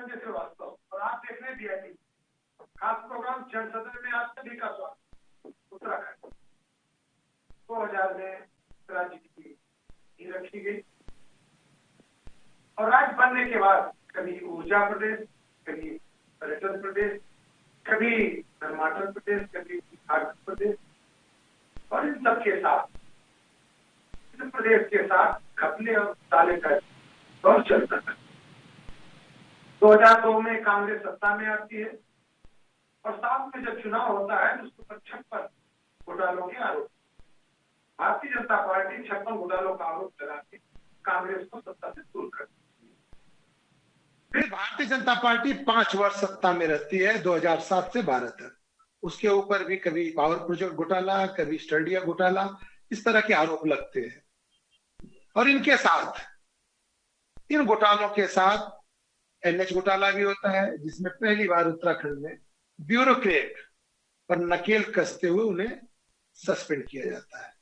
जैसे वास्तव। और आप देख रहे DIT खास प्रोग्राम जन सदन में आप सभी का स्वागत। उत्तराखंड 2000 में राज्य की नींव रखी गई और राज्य बनने के बाद कभी ऊर्जा प्रदेश, कभी पर्यटन प्रदेश, कभी हिमाचल प्रदेश, कभी झारखंड प्रदेश, और इन सब के साथ इस प्रदेश के साथ घपले और घोटाले का दौर चलता था। 2002 में कांग्रेस सत्ता में आती है और साथ में जब चुनाव होता है तो उसके ऊपर 56 घोटालों के आरोप। भारतीय जनता पार्टी 56 घोटालों का आरोप लगा के कांग्रेस को सत्ता से दूर कर। फिर भारतीय जनता पार्टी 5 वर्ष सत्ता में रहती है 2007 से 12 तक। उसके ऊपर भी कभी पावर प्रोजेक्ट घोटाला, कभी स्टर्डिया घोटाला, इस तरह के आरोप लगते हैं। और इनके साथ, इन घोटालों के साथ NH घोटाला भी होता है, जिसमें पहली बार उत्तराखंड में ब्यूरोक्रेट पर नकेल कसते हुए उन्हें सस्पेंड किया जाता है।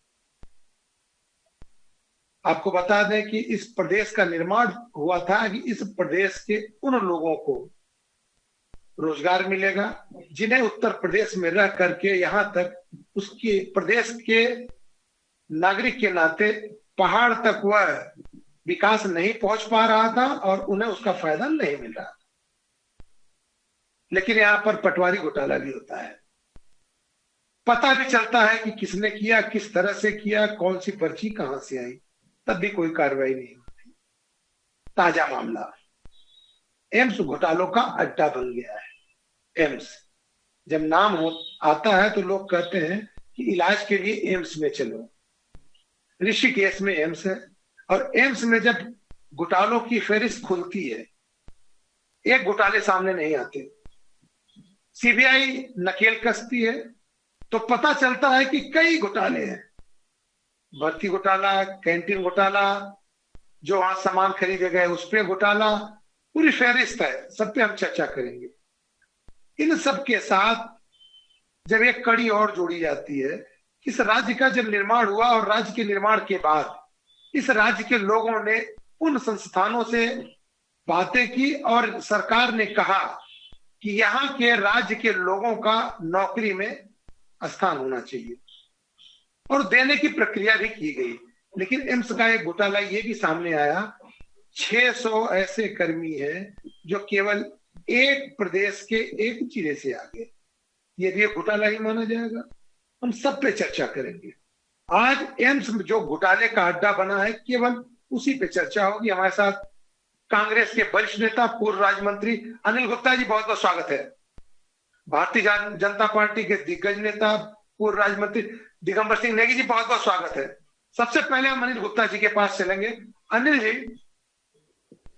आपको बता दें कि इस प्रदेश का निर्माण हुआ था कि इस प्रदेश के उन लोगों को रोजगार मिलेगा जिन्हें उत्तर प्रदेश में रह करके यहां तक उसके प्रदेश के नागरिक के नाते पहाड़ तक वह विकास नहीं पहुंच पा रहा था और उन्हें उसका फायदा नहीं मिल रहा था। लेकिन यहां पर पटवारी घोटाला भी होता है। पता भी चलता है कि किसने किया, किस तरह से किया, कौन सी पर्ची कहां से आई, तब भी कोई कार्रवाई नहीं होती। ताजा मामला एम्स घोटालों का अड्डा बन गया है। एम्स जब नाम आता है तो लोग कहते हैं कि इलाज के लिए एम्स में चलो। ऋषिकेश में एम्स है और एम्स में जब घोटालों की फहरिस्त खुलती है, एक घोटाले सामने नहीं आते। CBI नकेल कसती है तो पता चलता है कि कई घोटाले हैं। भर्ती घोटाला, कैंटीन घोटाला, जो वहां सामान खरीदे गए उस पर घोटाला, पूरी फहरिस्त है, सब पे हम चर्चा करेंगे। इन सब के साथ जब एक कड़ी और जोड़ी जाती है, इस राज्य का जब निर्माण हुआ और राज्य के निर्माण के बाद इस राज्य के लोगों ने उन संस्थानों से बातें की और सरकार ने कहा कि यहाँ के राज्य के लोगों का नौकरी में स्थान होना चाहिए और देने की प्रक्रिया भी की गई। लेकिन एम्स का एक घोटाला ये भी सामने आया, 600 ऐसे कर्मी हैं जो केवल एक प्रदेश के एक जिले से आ गए। ये भी घोटाला ही माना जाएगा। हम सब पे चर्चा करेंगे। आज एम्स जो घोटाले का अड्डा बना है, केवल उसी पे चर्चा होगी। हमारे साथ कांग्रेस के वरिष्ठ नेता, पूर्व राज्य मंत्री अनिल गुप्ता जी, बहुत बहुत स्वागत है। भारतीय जनता पार्टी के दिग्गज नेता, पूर्व राज्य मंत्री दिगंबर सिंह नेगी जी, बहुत बहुत स्वागत है। सबसे पहले हम अनिल गुप्ता जी के पास चलेंगे। अनिल जी,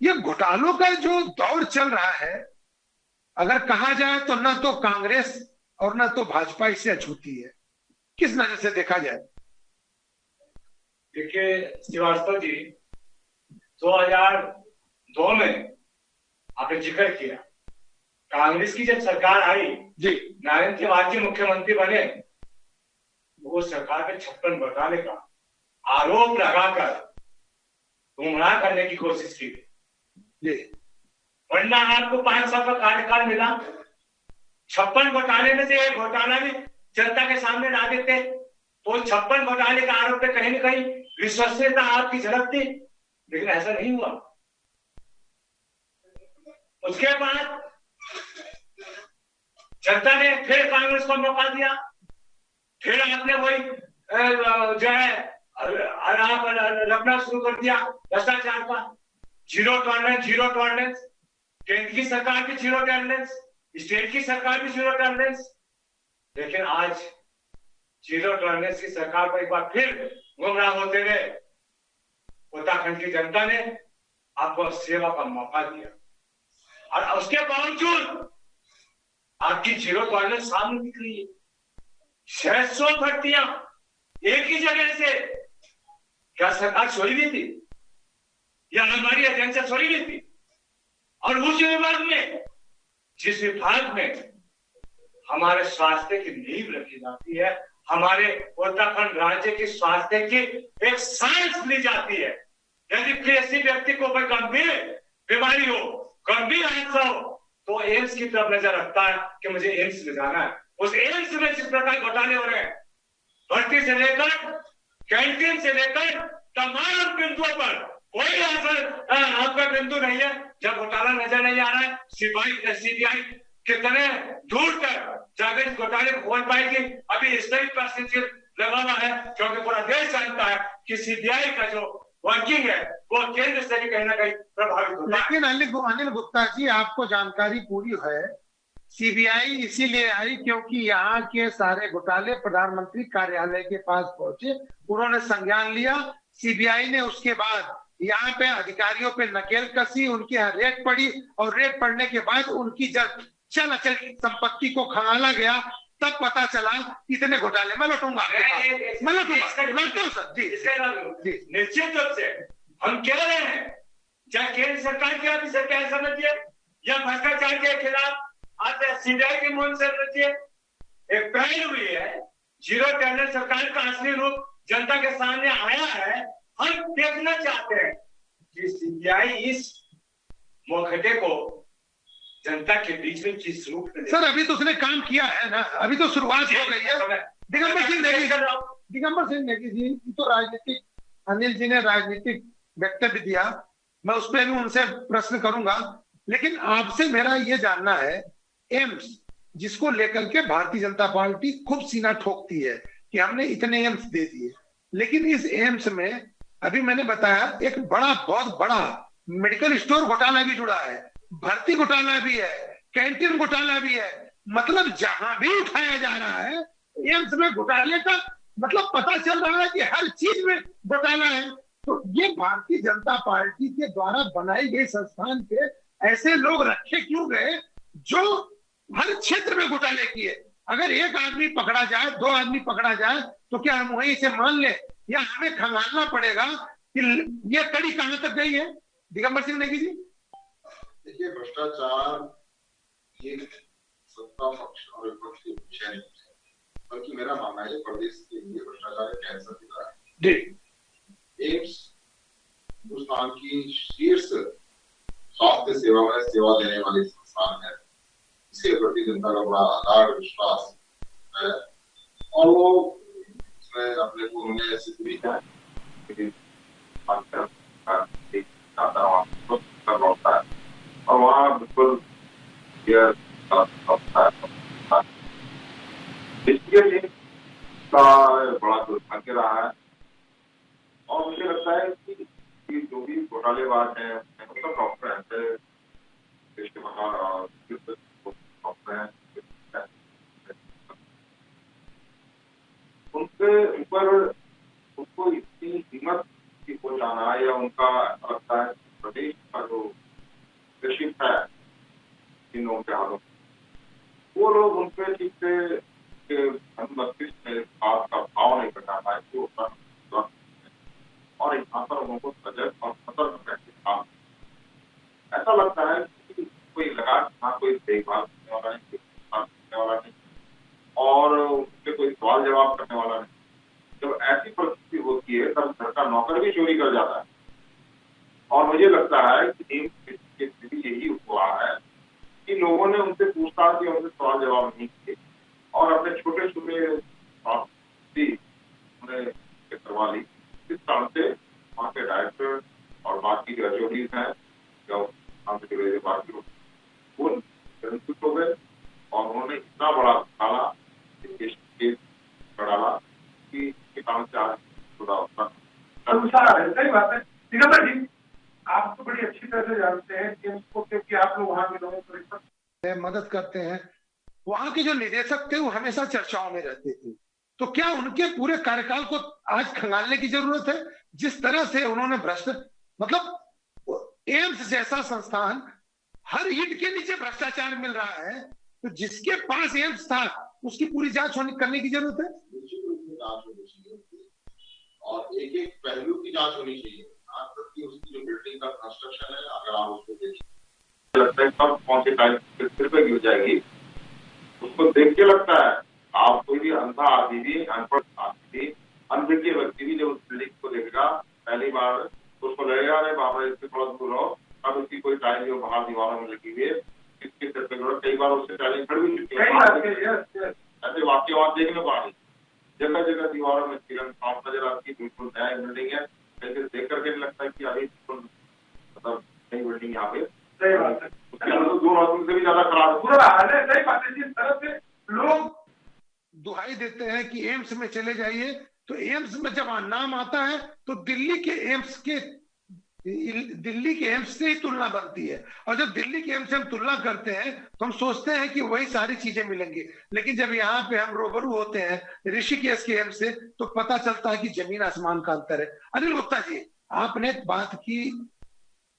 ये घोटालों का जो दौर चल रहा है, अगर कहा जाए तो ना तो कांग्रेस और ना तो भाजपा इससे अछूती है, किस नजर से देखा जाए? देखिए श्रीवास्तव जी, 2002 में आपने जिक्र किया, कांग्रेस की जब सरकार आई जी, नरेंद्र तिवारी जी मुख्यमंत्री बने, वो सरकार पे 56 घोटाले का आरोप लगाकर गुमराह करने की कोशिश की जी। वरना आपको 5 साल का कार्यकाल मिला, 56 घोटाले में से एक घोटाला भी जनता के सामने ला देते तो 56 घोटाले का आरोप पे कहीं न कहीं विश्वसनीयता आपकी झलकती, लेकिन ऐसा नहीं हुआ। उसके बाद जनता ने फिर कांग्रेस को मौका दिया, फिर आपने वही जो है आप रखना शुरू कर दिया भ्रष्टाचार का। जीरो टॉलरेंस, केंद्र की सरकार भी जीरो टॉलरेंस, स्टेट की सरकार भी जीरो टॉलरेंस। लेकिन आज जीरो टॉलरेंस की सरकार को एक बार फिर गुमराह होते हुए उत्तराखंड की जनता ने आपको सेवा का मौका दिया और उसके बावजूद आपकी जीरो टॉलरेंस सामने दिख रही है। 600 भर्तियां एक ही जगह से, क्या सरकार सोई भी थी या हमारी एजेंसियां सोई भी थी? और उस विभाग में, जिस विभाग में हमारे स्वास्थ्य की नींव रखी जाती है, हमारे उत्तराखंड राज्य की स्वास्थ्य की एक साइंस ली जाती है। यदि किसी व्यक्ति को कोई गंभीर बीमारी हो, कभी ऐसा हो तो एम्स की तरफ नजर रखता है कि मुझे एम्स में जाना है। उस एम्स में जिस प्रकार घोटाले हो रहे हैं, भर्ती से लेकर कैंटीन से लेकर तमाम बिंदुओं पर कोई ऐसा आपका बिंदु नहीं है जब घोटाला नजर नहीं आ रहा है। सीबीआई कितने दूर तक जाकर इस घोटाले को खोल पाएगी, अभी इसमें भी परिस्थिति लगा हुआ है, क्योंकि पूरा देश जानता है कि सीबीआई का जो वर्किंग है वो केंद्र से भी कहीं ना कहीं प्रभावित होता है। लेकिन अनिल गुप्ता जी, आपको जानकारी पूरी है, सीबीआई इसीलिए आई क्योंकि यहाँ के सारे घोटाले प्रधानमंत्री कार्यालय के पास पहुंचे, उन्होंने संज्ञान लिया। सीबीआई ने उसके बाद यहाँ पे अधिकारियों पे नकेल कसी, उनके यहाँ रेड पड़ी, और रेड पड़ने के बाद उनकी जब चल अचल संपत्ति को खंगाला गया, तब पता चला इतने घोटाले। मैं लौटूंगा सर जी। निश्चित रूप से हम कह रहे हैं, चाहे केंद्र सरकार की ऑफिसर क्या समझिए या भ्रष्टाचार के खिलाफ आज सीबीआई की मुहिम से समझिए, एक पहल हुई है, जीरो टॉलरेंस सरकार का असली रूप जनता के सामने आया है। हम देखना चाहते हैं कि सीबीआई इस मुखड़े को जनता के बीच में किस रूप में। सर अभी तो उसने काम किया है ना, अभी तो शुरुआत हो गई है। दिगंबर सिंह नेगी जी तो राजनीतिक, अनिल जी ने राजनीतिक वक्तव्य दिया, मैं उस पर भी उनसे प्रश्न करूंगा, लेकिन आपसे मेरा ये जानना है, एम्स जिसको लेकर के भारतीय जनता पार्टी खूब सीना ठोकती है कि हमने इतने एम्स दे दिए, लेकिन इस एम्स में अभी मैंने बताया एक बहुत बड़ा मेडिकल स्टोर घोटाला भी जुड़ा है, भर्ती घोटाला भी है, कैंटीन घोटाला भी है। मतलब जहां भी उठाया जा रहा है एम्स में घोटाले का मतलब पता चल रहा है कि हर चीज में घोटाला है। तो ये भारतीय जनता पार्टी के द्वारा बनाई गई संस्थान पे ऐसे लोग रखे क्यों गए जो हर क्षेत्र में घोटाले किए? अगर एक आदमी पकड़ा जाए, दो आदमी पकड़ा जाए, तो क्या हम वहीं से मान ले, या हमें खंगालना पड़ेगा कि ये कड़ी कहां तक गई है? दिगंबर सिंह नेगी जी। देखिए, भ्रष्टाचार ये सत्ता पक्ष और विपक्ष के विषय नहीं है, बल्कि मेरा मानना है प्रदेश के लिए भ्रष्टाचार कैंसर की तरह है। एम्स हिंदुस्तान की शीर्ष स्वास्थ्य सेवा में सेवा देने वाली संस्थान है, इसके प्रति जनता का बड़ा आगाढ़ विश्वास है, और वो उसमें अपने को उन्होंने ऐसे भी किया और वहाँ बिल्कुल का बड़ा दुर्भाग्य रहा है। और मुझे लगता है कि जो भी घोटालेबाज हैं, मतलब डॉक्टर हैं, देश के बाहर डॉक्टर हैं, उनके ऊपर उनको इतनी हिम्मत की हो जाना, या उनका लगता है प्रदेश का जो लीडरशिप है इन लोगों के हाथों, वो लोग उनपे ठीक से मस्तिष्क में बात का भाव नहीं करना है, और यहाँ पर उनको को सजग और सतर्क रहते काम। ऐसा लगता है कि कोई लगातार कोई देखभाल करने वाला नहीं, और उसके कोई सवाल जवाब करने वाला नहीं। जब ऐसी परिस्थिति होती है तब घर का नौकर भी चोरी कर जाता है, और मुझे लगता है कि यही हुआ है कि लोगों ने उनसे पूछताछ की, उनसे सवाल जवाब नहीं किए, और अपने छोटे छोटे करवा ली। इस कारण से वहाँ के डायरेक्टर और बाकी जो एचओडीज हैं, जो बाकी लोग, वो संतुष्ट हो गए, और उन्होंने इतना बड़ा घोटाला डाला कि किसान सही बात है। दिगंबर जी, आप तो बड़ी अच्छी तरह से जानते हैं क्योंकि आप लोग वहाँ के लोगों को मदद करते हैं। वहाँ के जो निदेशक थे वो हमेशा चर्चाओं में रहते थे, तो क्या उनके पूरे कार्यकाल को आज खंगालने की जरूरत है? जिस तरह से उन्होंने मतलब एम्स जैसा संस्थान, हर ईंट के नीचे भ्रष्टाचार मिल रहा है, तो जिसके पास एम्स था उसकी पूरी जांच करने की जरूरत है। जांच होनी चाहिए और एक एक पहलू की जांच होनी चाहिए, यहाँ तक कि उसकी जो बिल्डिंग का कंस्ट्रक्शन है, अगर आप उसको देखिए लगता है कब कौन सी टाइप सिर पे गिर जाएगी, उसको देख के लगता है। आप कोई भी अंधा आदमी भी, अनपढ़ आदमी भी, अनभिज्ञ व्यक्ति भी जब उस बिल्डिंग को देखेगा पहली बार, तो उसको लगेगा अरे बाप रे, इससे थोड़ा दूर हो, अब उसकी कोई टाइम जो बाहर दीवारों में लगी हुई है, इसके सिर पे कई बार उससे टाइम खड़ी हुई चुकी है। ऐसे वाक्य वहां देखने को आ रही, जगह जगह दीवारों में किरण साफ नजर आती है, बिल्कुल नया बिल्डिंग है, लेकिन देख करके नहीं लगता कि अभी मतलब नई बिल्डिंग यहाँ पे। सही बात है, उसके अंदर तो 2 हॉस्पिटल से भी ज्यादा खराब पूरा हाल है। सही बात है, जिस तरह से लोग दुहाई देते हैं कि एम्स में चले जाइए, तो एम्स में जब नाम आता है तो दिल्ली के एम्स से ही तुलना बनती है, और जब दिल्ली के एम्स से हम तुलना करते हैं तो हम सोचते हैं कि वही सारी चीजें मिलेंगी, लेकिन जब यहाँ पे हम रूबरू होते हैं ऋषिकेश के एम्स से तो पता चलता है कि जमीन आसमान का अंतर है। अनिल गुप्ता जी, आपने बात की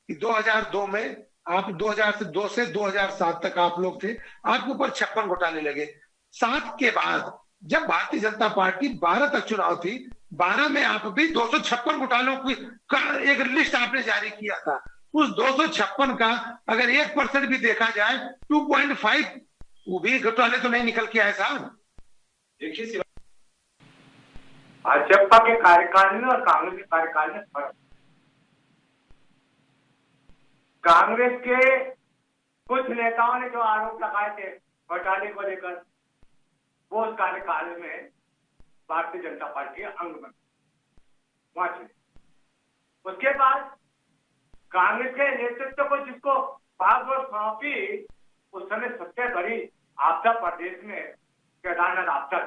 कि 2002 में आप 2002 से 2007 तक आप लोग थे, आपके ऊपर 56 घोटाले लगे। 7 के बाद जब भारतीय जनता पार्टी 12 तक चुनाव थी, 12 में आप भी 256 घोटालों की एक लिस्ट आपने जारी किया था। उस 256 का अगर 1% भी देखा जाए 2.5 वो भी घोटाले तो नहीं निकल के आए साहब। देखिए भाजपा के कार्यकाल में और कांग्रेस के कार्यकाल में फर्क। कांग्रेस के कुछ नेताओं ने जो आरोप लगाए थे घोटाले को लेकर, वो उस कार्यकाल में भारतीय जनता पार्टी का अंग बन वहां चले। उसके बाद कांग्रेस के नेतृत्व को जिसको भागवत सौंपी, उस समय सबसे बड़ी आपदा प्रदेश में केदारनाथ आपदा,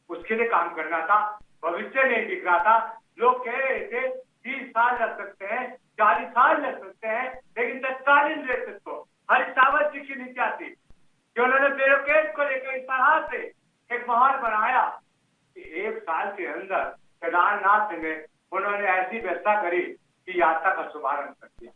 उसके लिए काम करना था। भविष्य नहीं दिख रहा था। लोग कह रहे थे 30 साल लग सकते हैं, 40 साल लग सकते हैं, लेकिन तत्कालीन नेतृत्व हरीश रावत जी की नीति आती कि उन्होंने ब्यूरोक्रेट को लेकर इस तरह से एक माहौल बनाया कि 1 साल के अंदर केदारनाथ में उन्होंने ऐसी व्यवस्था करी कि यात्रा का शुभारंभ कर दिया।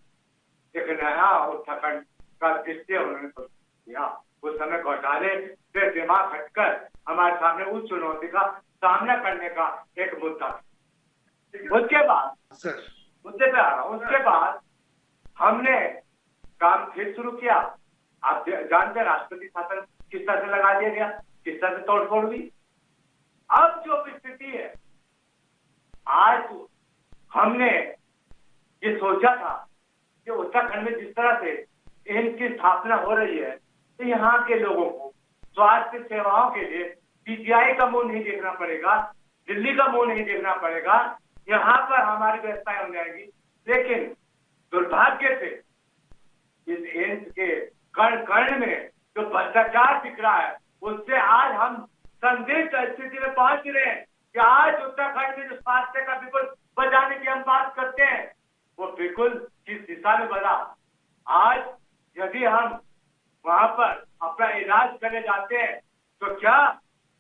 एक नया उत्तराखंड का दृश्य उन्होंने किया। उस समय घोटाले से दिमाग हटकर हमारे सामने उस चुनौती का सामना करने का एक मुद्दा। उसके बाद मुद्दे पे आ रहा हूं, उसके बाद हमने काम फिर शुरू किया। आप जानते हैं राष्ट्रपति शासन किस तरह से लगा दिया गया, किस तरह से तोड़फोड़ हुई। अब जो स्थिति है, आज हमने ये सोचा था कि उत्तराखंड में जिस तरह से इनकी स्थापना हो रही है, तो यहाँ के लोगों को स्वास्थ्य सेवाओं के लिए पीजीआई का मुंह नहीं देखना पड़ेगा, दिल्ली का मुंह नहीं देखना पड़ेगा, यहाँ पर हमारी व्यवस्थाएं हो जाएगी। लेकिन दुर्भाग्य से इस एम्स के कण कण में जो भ्रष्टाचार दिख रहा है, उससे आज हम संदिग्ध स्थिति में पहुंच रहे हैं कि आज उत्तराखंड में जो स्वास्थ्य का बिल्कुल बचाने की हम बात करते हैं, वो बिल्कुल किस दिशा में बढ़ा। आज यदि हम वहां पर अपना इलाज करने जाते हैं तो क्या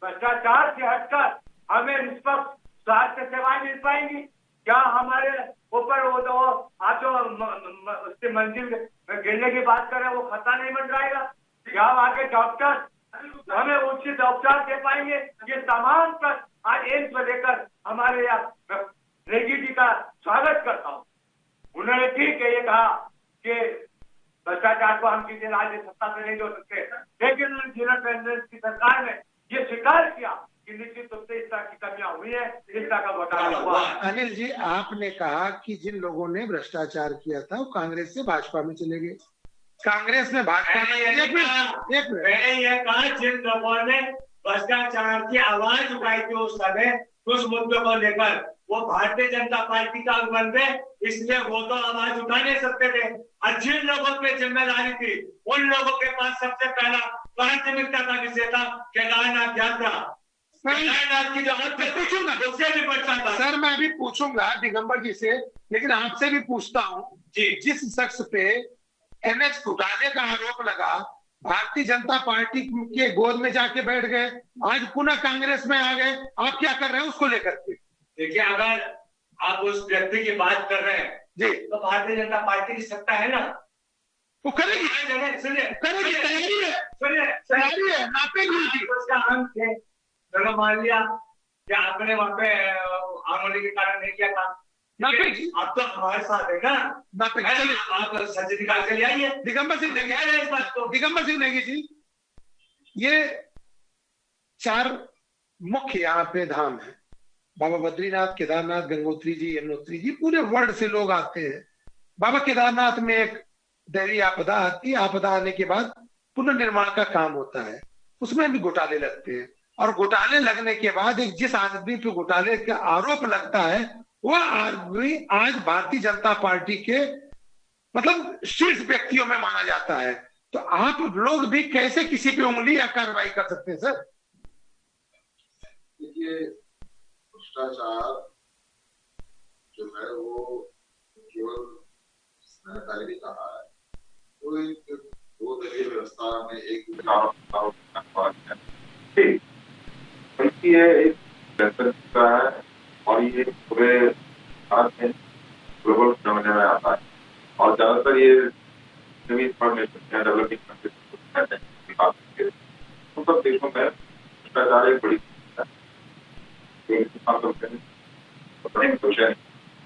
भ्रष्टाचार से हटकर हमें निष्पक्ष स्वास्थ्य सेवाएं मिल पाएंगी? क्या हमारे ऊपर वो तो आप जो उससे मंजिल गिरने की बात कर रहे हैं वो खतरा नहीं बन जाएगा? क्या वहां के डॉक्टर हमें उचित उपचार दे पाएंगे? ये तमाम तक आज एम्स में लेकर हमारे यहाँ रेड्डी जी का स्वागत करता हूँ। उन्होंने ठीक है ये कहा कि भ्रष्टाचार को हम किसी राज्य सत्ता से नहीं जोड़ सकते, लेकिन उन्होंने जिला कांग्रेस की सरकार ने ये स्वीकार किया कि निश्चित रूप से इस तरह की कमियां हुई है, इस तरह का घोटाला हुआ। अनिल जी, आपने कहा कि जिन लोगों ने भ्रष्टाचार किया था वो कांग्रेस से भाजपा में चले गए। कांग्रेस में भाजपा में एक मिनट मैंने ये कहा जिन लोगों ने भ्रष्टाचार की आवाज उठाई थी उस समय कुछ मुद्दों को लेकर, वो भारतीय जनता पार्टी का अंग बन गए, इसलिए वो तो आवाज उठा नहीं सकते थे। और जिन लोगों पे जिम्मेदारी थी उन लोगों के पास सबसे पहला प्राथमिकता का विषय था केदारनाथ यात्रा। केदारनाथ की जो पूछूंगा उससे भी बचना था। सर मैं भी पूछूंगा दिगंबर जी से, लेकिन आपसे भी पूछता हूँ जी, जिस शख्स पे एनएच घोटाले का आरोप लगा, भारतीय जनता पार्टी के गोद में जाके बैठ गए, आज पुनः कांग्रेस में आ गए, आप क्या कर रहे हैं उसको लेकर के? देखिए, अगर आप उस व्यक्ति की बात कर रहे हैं जी, तो भारतीय जनता पार्टी की सत्ता है ना, वो करेगी, सुनिए करेगी, तैयारी है, नापेगी। उसका अंग थे, चलो मान लिया कि आपने वहां पे आंदोलन के कारण नहीं किया था, आप तो हमारे साथ है ना, आप सच निकाल के ले आइए। दिगंबर सिंह नेगी, इस बात को दिगंबर सिंह नेगी जी, ये 4 मुख्य यहाँ पे धाम है, बाबा बद्रीनाथ, केदारनाथ, गंगोत्री जी, यमुनोत्री जी, पूरे वर्ल्ड से लोग आते हैं। बाबा केदारनाथ में एक दैवीय आपदा आती है, आपदा आने के बाद पुनर्निर्माण का काम होता है, उसमें भी घोटाले लगते हैं, और घोटाले लगने के बाद एक जिस आदमी पे घोटाले का आरोप लगता है वह आदमी आज भारतीय जनता पार्टी के मतलब शीर्ष व्यक्तियों में माना जाता है। तो आप लोग भी कैसे किसी पे उंगली या कार्रवाई कर सकते हैं सर? देखिए, भ्रष्टाचार जो है वो केवल मैंने पहले भी कहा है, वो एक दो दलीय व्यवस्था में एक ये एक का है और ये पूरे भारत में ग्लोबल फिनोमेना में आता है और ज्यादातर ये इंफॉर्मेशन डेवलपिंग कंट्रीज उन सब देशों में भ्रष्टाचार एक बड़ी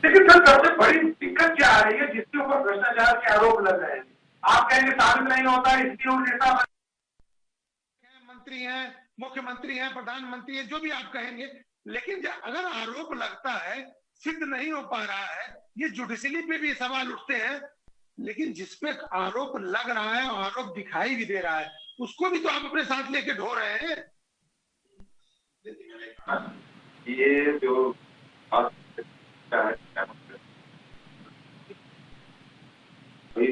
लेकिन सर सबसे बड़ी दिक्कत क्या आ रही है जिसके ऊपर भ्रष्टाचार के आरोप लग रहे हैं? आप कहेंगे साबित नहीं होता है, इंस्टीट्यूट जैसा मंत्री हैं, मुख्यमंत्री हैं, प्रधानमंत्री हैं, जो भी आप कहेंगे, लेकिन अगर आरोप लगता है, सिद्ध नहीं हो पा रहा है, ये जुडिशरी पे भी सवाल उठते हैं, लेकिन जिसपे आरोप लग रहा है, आरोप दिखाई भी दे रहा है, उसको भी तो आप अपने साथ लेके ढो रहे हैं। ये जो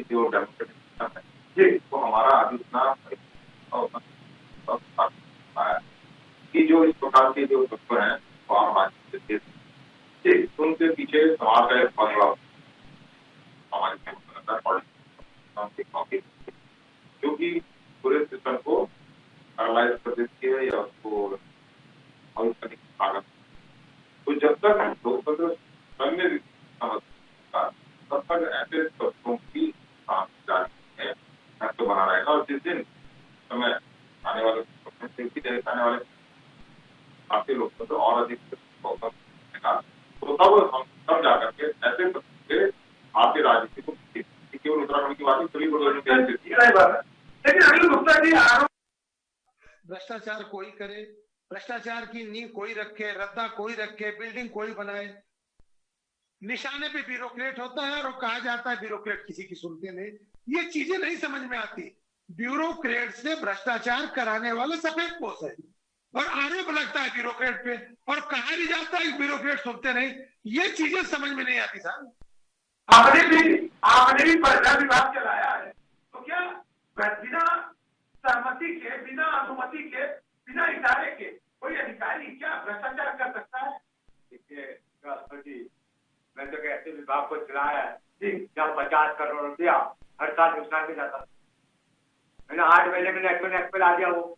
जो डेमोक्रेटिक वो हमारा अभी इतना कि जो इस प्रकार के जो तत्व हैं वो आम उनके पीछे समाज का एक बहुत बड़ा हमारे जो कि पूरे सिस्टम को पैरालाइज कर देती है या उसको करने की ताकत। तो जब तक लोकतंत्र स्वयं समझता तब तक ऐसे तत्वों की तो बना रहेगा और जिस दिन समय आने वाले आने वाले भारतीय लोकतंत्र और अधिक तो तब हम तब जाकर के ऐसे भारतीय राजनीति को केवल उत्तराखंड की बात सभी लेकिन अनिल गुप्ता जी आरोप भ्रष्टाचार कोई करे, भ्रष्टाचार की नींव कोई रखे, रद्दा कोई रखे, बिल्डिंग कोई बनाए, निशाने पे ब्यूरोक्रेट होता है और कहा जाता है ब्यूरोक्रेट किसी की सुनते नहीं। ये चीजें नहीं समझ में आती। ब्यूरोक्रेट से भ्रष्टाचार कराने वाला सफेद पोश है और आरोप लगता है ब्यूरोक्रेट पे और कहा भी जाता है ब्यूरोक्रेट सुनते नहीं। ये चीजें समझ में नहीं आती साहब। आपने भी पर्चा विभाग चलाया है, तो क्या बिना सहमति के, बिना अनुमति के, बिना इशारे के कोई अधिकारी क्या भ्रष्टाचार कर सकता है? देखिए मैं तो ऐसे विभाग को चलाया है जहाँ 50 करोड़ रुपया हर साल नुकसान में जाता, मैंने 8 महीने में नेक्स्ट पे ला दिया। वो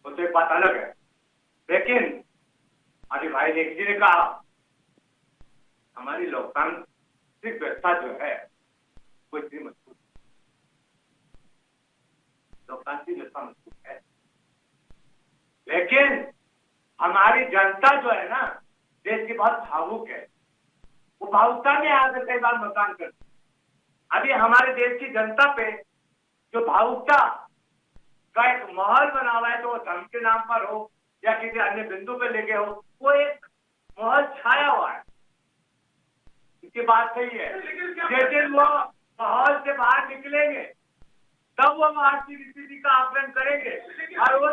तो एक बात अलग है। लेकिन अभी भाई नेक जी ने कहा हमारी लोकतांत्रिक व्यवस्था जो है वो इतनी मजबूत, लोकतांत्रिक व्यवस्था मजबूत है, लेकिन हमारी जनता जो है ना देश की बहुत भावुक है। वो भावुकता में आकर कई बार मतदान करती। अभी हमारे देश की जनता पे जो भावुकता का एक माहौल बना हुआ है, तो वो धर्म के नाम पर हो या किसी अन्य बिंदु पे लेके हो, वो एक माहौल छाया हुआ है। इसकी बात सही है, लेकिन वो माहौल से बाहर निकलेंगे तब वो भारतीय स्थिति का आकलन करेंगे और वो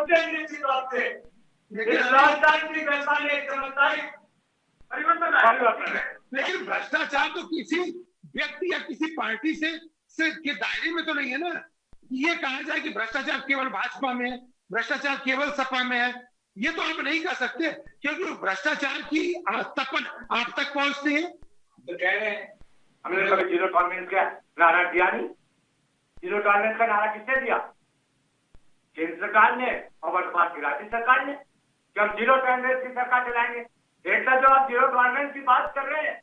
लेकिन भ्रष्टाचार तो किसी व्यक्ति या किसी पार्टी से के दायरे में तो नहीं है ना। ये कहा जाए कि भ्रष्टाचार केवल भाजपा में है, भ्रष्टाचार केवल सपा में है, ये तो आप नहीं कह सकते, क्योंकि भ्रष्टाचार की तपन आप तक पहुंचती है। तो कह रहे हैं हमने कभी जीरो टॉलरेंस का नारा दिया नहीं। जीरो टॉलरेंस का नारा किसने दिया? केंद्र सरकार ने और वर्तमान की राज्य सरकार ने कि हम जीरो टॉलरेंस की सरकार चलाएंगे। एक जो आप जीरो टॉलरेंस की बात कर रहे हैं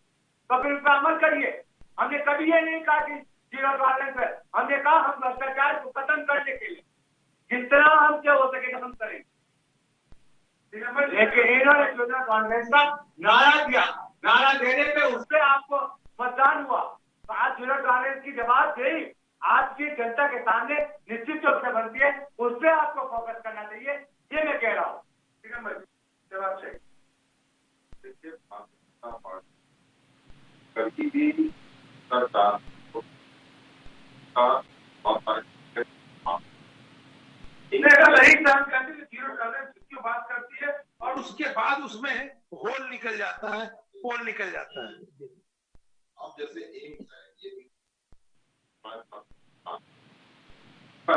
तो फिर उस पर अमल करिए। हमने कभी ये नहीं कहा कि जीरो टॉलरेंस है, हमने कहा हम भ्रष्टाचार को खत्म करने के लिए जिस तरह हमसे हो सके हम करेंगे। लेकिन इन्होंने जीरो टॉलरेंस का नारा दिया, नारा देने पे उससे आपको मतदान हुआ, तो आज जीरो टॉलरेंस की जवाब देही आज की जनता के सामने निश्चित रूप से बनती है, उस पर आपको फोकस करना चाहिए, ये मैं कह रहा हूँ। जवाब चाहिए। देखिए कभी भी भ्रष्टाचार का बहुत सारे जीरो टॉलरेंस की बात करती है और उसके बाद उसमें होल निकल जाता है, पोल निकल जाता है। अब जैसे एम्स है, ये भी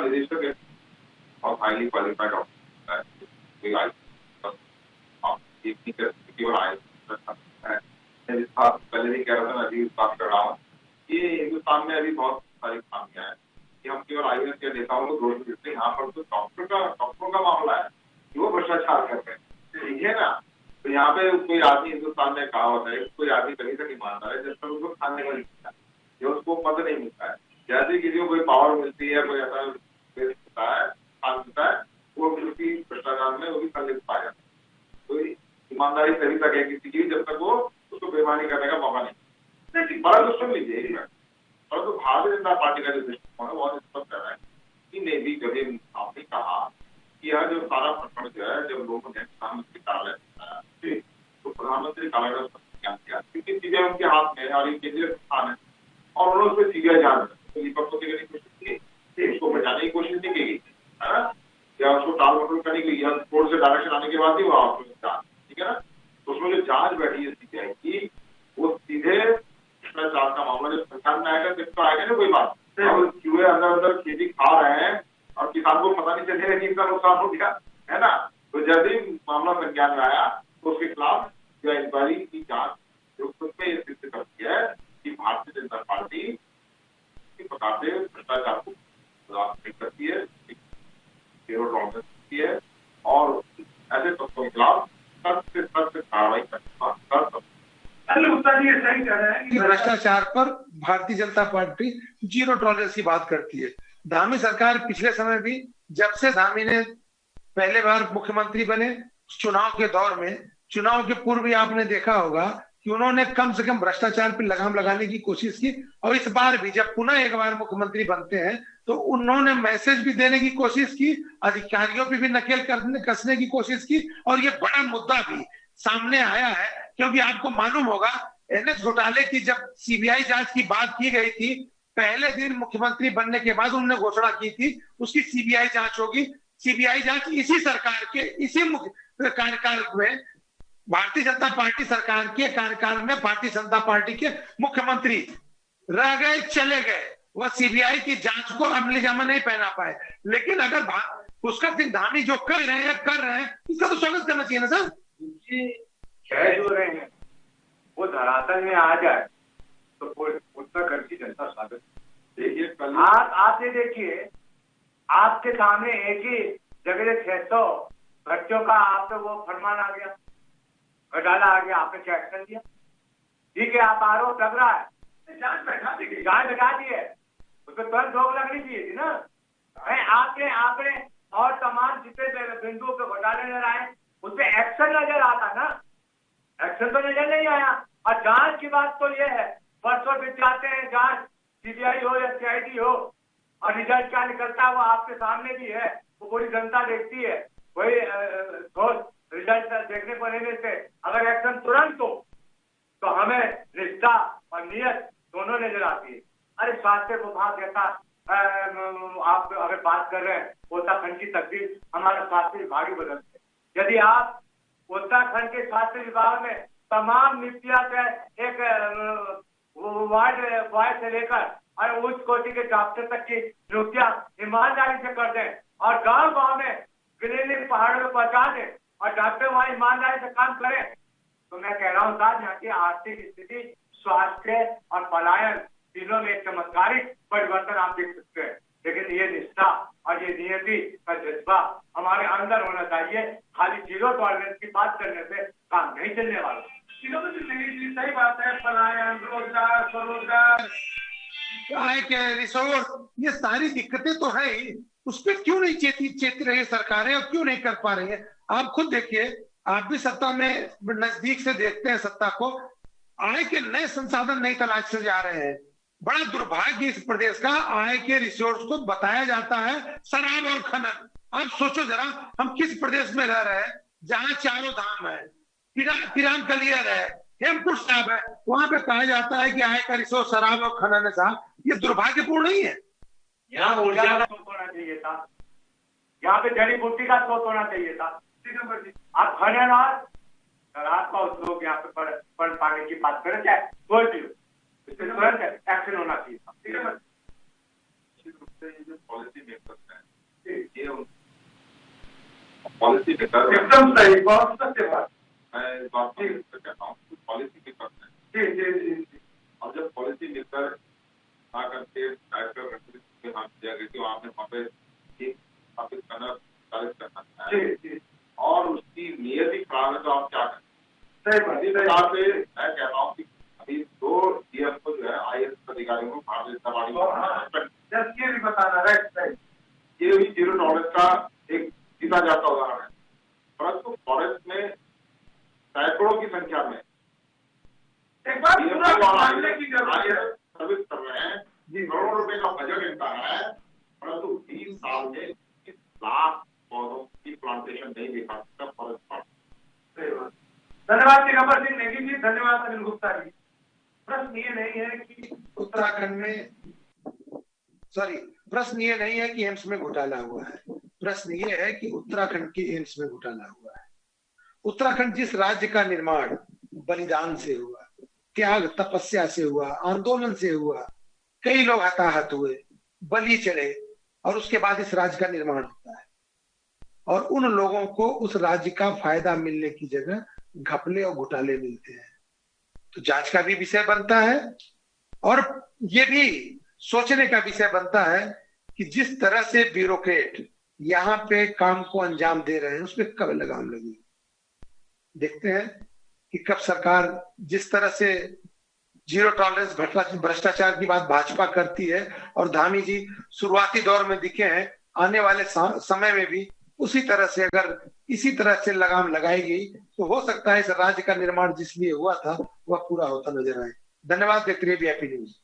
निदेशक है और हाईली क्वालिफाइड डॉक्टर है, कोई आई केवल आए पहले भी कह रहा था, मैं अभी बात कर रहा हूँ, ये हिंदुस्तान में अभी बहुत सारी खामियां हैं कि हम केवल आईएएस के नेताओं को दोष देते हैं। यहाँ पर तो डॉक्टरों का मामला है कि वो भ्रष्टाचार कर रहे हैं, ठीक है ना। तो यहाँ पे कोई आदमी, हिंदुस्तान में कहावत है, कोई आदमी कहीं तक ईमानदार है जब तक उसको खाने को नहीं मिलता है, जब उसको पद नहीं मिलता है। जैसे किसी को कोई पावर मिलती है, कोई ऐसा होता है, स्थान मिलता है, वो उसकी भ्रष्टाचार में वो भी संलिप्त पाया जाता है। कोई ईमानदारी तभी तक है किसी की जब तक वो उसको बेईमानी करने का मौका नहीं। लेकिन बड़ा तो सुन लीजिए, परंतु भारतीय जनता पार्टी का जो दृष्टिकोण है बहुत स्पष्ट है कि नहीं भी कभी आपने कहा कि यह जो सारा प्रकरण जो है, जब लोगों ने प्रधानमंत्री कार्यालय तो प्रधानमंत्री कार्यालय क्या किया, क्योंकि सीबीआई उनके हाथ में और ये केंद्रीय संस्थान है और उन्होंने उसमें सीबीआई जांच विपक्ष करने की कोशिश की, उसको बचाने की कोशिश नहीं की गई है ना, या उसको टाल मटोल करने की, या कोर्ट से डायरेक्शन आने के बाद ही वो आपको जांच, ठीक है ना। तो उसमें जो जांच बैठी है सीबीआई की, वो सीधे भ्रष्टाचार का मामला जब संख्या में आएगा तो आएगा ना कोई बात, चूहे अंदर खेती खा रहे हैं और किसान को पता नहीं चलेगा कि इतना नुकसान हो गया है ना। तो जब भी मामला संज्ञान में आया तो उसके खिलाफ जो इंक्वायरी की जांच जो खुद में ये सिद्ध करती है कि भारतीय जनता पार्टी किस प्रकार से भ्रष्टाचार को करती है, जीरो टॉलरेंस करती है और ऐसे तत्वों के खिलाफ सख्त से सख्त कार्रवाई कर सही कह रहे हैं कि भ्रष्टाचार पर Bharatiya Janata party zero tolerance की बात करती है। धामी सरकार पिछले समय भी, जब से धामी ने पहले बार मुख्यमंत्री बने, चुनाव के दौर में, चुनाव के पूर्व भी आपने देखा होगा कि उन्होंने कम से कम भ्रष्टाचार पर लगाम लगाने की कोशिश की और इस बार भी जब पुनः एक बार मुख्यमंत्री बनते हैं तो उन्होंने मैसेज भी देने की कोशिश की, अधिकारियों पे भी नकेल कसने की कोशिश की और ये बड़ा मुद्दा भी सामने आया है। क्योंकि आपको मालूम होगा एनएस घोटाले की जब सीबीआई जांच की बात की गई थी, पहले दिन मुख्यमंत्री बनने के बाद उन्होंने घोषणा की थी उसकी सीबीआई जांच होगी। सीबीआई जांच इसी सरकार के, इसी कार्यकाल में, भारतीय जनता पार्टी सरकार के कार्यकाल में भारतीय जनता पार्टी के मुख्यमंत्री रह गए, चले गए, वह सीबीआई की जांच को अमली जामा नहीं पहना पाए। लेकिन अगर पुष्कर सिंह धामी जो कर रहे हैं इसका तो स्वागत करना चाहिए ना सर। कैश हो रहे हैं वो धरातल में आ जाए तो उत्तराखंड की जनता स्वागत। देखिए आप ये देखिए, आपके सामने एक ही जगह 600 बच्चों का आप पे वो फरमान आ गया, घोटाला आ गया, आपने क्या एक्शन दिया? ठीक है, आप आरोप लग रहा है, जांच बैठा दी है, उसको तुरंत रोक लगनी चाहिए थी ना। आपने और तमाम जितने बिंदुओं पे घोटाले नजर आए उस पर एक्शन नजर आता ना, एक्शन तो नजर नहीं आया। और जांच की बात तो ये है, परसों भी चाहते हैं जांच सीबीआई हो या सीआईडी हो, और रिजल्ट क्या निकलता है वो आपके सामने भी है, वो पूरी जनता देखती है, वही रिजल्ट देखने को नहीं मिलते। अगर एक्शन तुरंत हो तो हमें निष्ठा और नियत दोनों नजर आती है। अरे स्वास्थ्य विभाग जैसा आप अगर बात कर रहे हैं, उत्तराखंड की तकदीर हमारा स्वास्थ्य विभाग ही बदलते। यदि आप उत्तराखंड के स्वास्थ्य विभाग में तमाम नियुक्तियां एक वार्ड बॉय से लेकर और उच्च कोटि के डॉक्टर तक की नियुक्तियां ईमानदारी से कर दें और गांव में क्लिनिक पहाड़ों में पहुंचा दें और डॉक्टर वहां ईमानदारी से काम करें, तो मैं कह रहा हूँ साहब, यहाँ की आर्थिक स्थिति, स्वास्थ्य और पलायन तीनों में एक चमत्कारिक परिवर्तन आप देख सकते हैं। लेकिन ये निष्ठा और ये नियति का जज्बा हमारे अंदर होना चाहिए। खाली जीरो टॉलरेंस की बात करने से काम नहीं चलने वाला। सही बात है, पलायन, रोजगार, स्वरोजगार, आय के रिसोर्स, ये सारी दिक्कतें तो है ही, उस पर क्यों नहीं चेत रही है सरकारें और क्यों नहीं कर पा रही है? आप खुद देखिए, आप भी सत्ता में नजदीक से देखते हैं सत्ता को, आय के नए संसाधन नहीं तलाश से जा रहे हैं। बड़ा दुर्भाग्य इस प्रदेश का, आय के रिसोर्स को बताया जाता है शराब और खनन। आप सोचो जरा, हम किस प्रदेश में रह रहे हैं जहां चारों धाम है, पिरान कलियर है, हेमकुंड साहब है, वहां पे कहा जाता है कि आयकर रिश्वत शराब और खनन साहब, ये दुर्भाग्यपूर्ण नहीं है। यहाँ ऊर्जा का स्रोत होना चाहिए था, यहाँ पे जड़ी बूटी का स्रोत होना चाहिए था। आप खनन और शराब का उद्योग यहाँ पे पर पाने की बात करें, चाहे कोई भी इससे तुरंत एक्शन होना चाहिए था। ठीक है, जो पॉलिसी मेकर्स हैं, ये पॉलिसी मेकर एकदम सही, बहुत सत्य बात। मैं इस बात को कहता हूँ, पॉलिसी मेकर हैं। जी जी जी जी। और जब पॉलिसी मेकर ना करके डायरेक्टर के हाथ दिया गया कि आपने वहाँ पे स्थापित करना करना है और उसकी नीयत ही खराब है, तो आप क्या करें? इसी प्रकार से मैं कहता हूँ कि अभी 2 डीएम को जो है IAS अधिकारियों को भारतीय जनता पार्टी ये भी बताना, राइट, ये भी जीरो टॉलरेंस का एक जीता जाता उदाहरण है। परंतु फॉरेस्ट में सैकड़ों की संख्या में एक बार मानने की जरूरत है। सर्विस कर रहे हैं, करोड़ों रुपए का बजट इनका है, परंतु 20 साल में 20 लाख पौधों की प्लांटेशन नहीं दिखा सकता फॉरेस्ट डिपार्टमेंट। धन्यवाद जी गब्बर सिंह नेगी जी, धन्यवाद अनिल गुप्ता जी। प्रश्न ये नहीं है कि उत्तराखंड में, प्रश्न ये नहीं है कि एम्स में घोटाला हुआ है, प्रश्न ये है कि उत्तराखंड के एम्स में घोटाला हुआ है। उत्तराखंड जिस राज्य का निर्माण बलिदान से हुआ, त्याग तपस्या से हुआ, आंदोलन से हुआ, कई लोग हताहत हुए, बलि चढ़े, और उसके बाद इस राज्य का निर्माण होता है, और उन लोगों को उस राज्य का फायदा मिलने की जगह घपले और घोटाले मिलते हैं। तो जांच का भी विषय बनता है, और ये भी सोचने का विषय बनता है कि जिस तरह से ब्यूरोक्रेट यहाँ पे काम को अंजाम दे रहे हैं, उसमें कब लगाम लगी। देखते हैं कि कब सरकार जिस तरह से जीरो टॉलरेंस भ्रष्टाचार की बात भाजपा करती है, और धामी जी शुरुआती दौर में दिखे हैं, आने वाले समय में भी उसी तरह से अगर इसी तरह से लगाम लगाई गई तो हो सकता है इस राज्य का निर्माण जिस लिए हुआ था वह पूरा होता नजर आए। धन्यवाद। देखते रहिए VIP न्यूज।